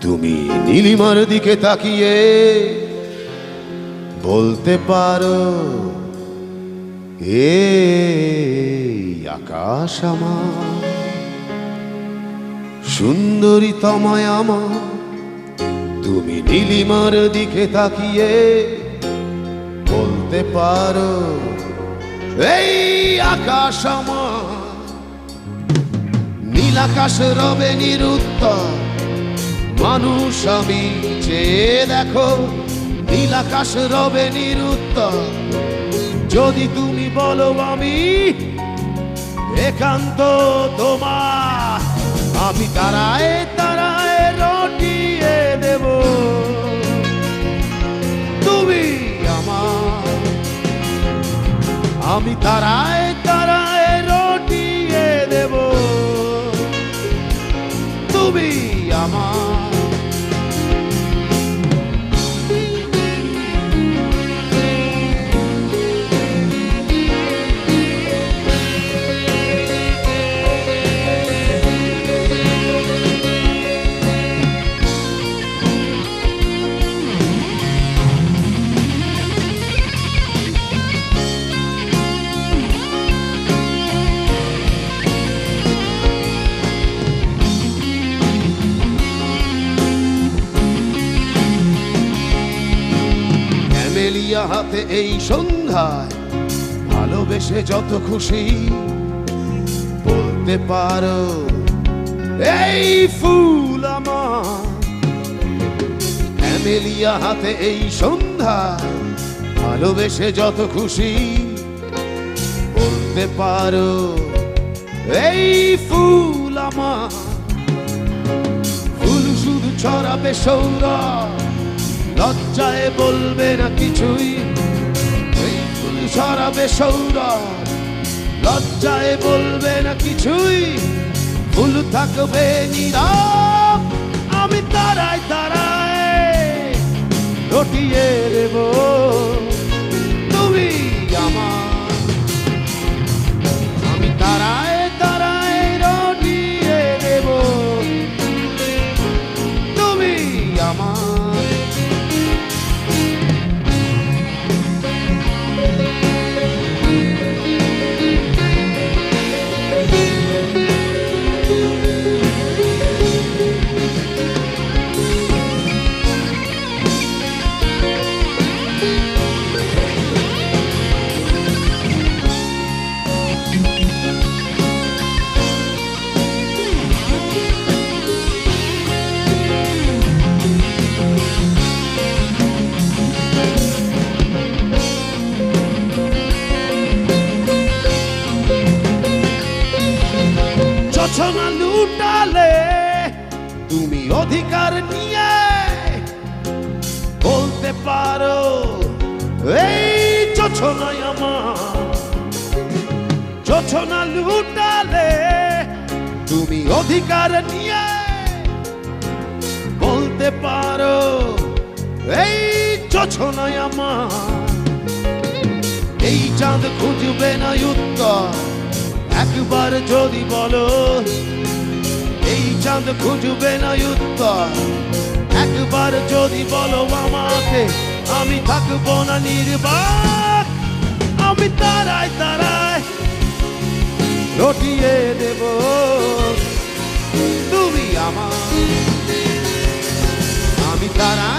তুমি নীলিমার দিকে তাকিয়ে বলতে পারো, এই আকাশ আমার, সুন্দরী তোমায় আমার। তুমি নীলিমার দিকে তাকিয়ে বলতে পারো, এই আকাশ আমার। নীল আকাশ রবে নিরুত্তর, মানুষ আমি চেয়ে দেখো। নীল আকাশ রবে নিরুত্তর, যদি তুমি বলো আমি একান্ত তোমার। আমি তারায় তারায় রটিয়ে দেব, তুমি আমার। আমি তারায় তারায় রটিয়ে দেব, তুমি আমার। ক্যামেলিয়া হাতে এই সন্ধ্যায় ভালোবেসে যত খুশি বলতে পারো, এই ফুল আমার। ক্যামেলিয়া হাতে এই সন্ধ্যায় ভালোবেসে যত খুশি বলতে পারো, এই ফুল আমার। ফুল শুধু ছড়াবে সৌরভ, লজ্জায় বলবে না কিছুই। এই ফুল ছড়াবে সৌরভ, লজ্জায় বলবে না কিছুই। ফুল থাকবে নীরব, আমি তারায় তারায় রটিয়ে দেব, তুমি আমার। আমি তারায় তারায় রটিয়ে দেব, তুমি আমার। জোছনা লুটালে তুমি অধিকার নিয়ে বলতে পারো, এই জোছনাই আমার। জোছনা লুটালে তুমি অধিকার নিয়ে বলতে পারো, এই জোছনাই আমার। এই চাঁদ খুঁজবে না উত্তর, একবার যদি বলো। এই চাঁদ খুঁজবে না উত্তর, একবার যদি বলো আমাকে। আমি থাকবো না নির্বাক, আমি তারায় তারায় রটিয়ে দেব, তুমি আমার। আমি তারায়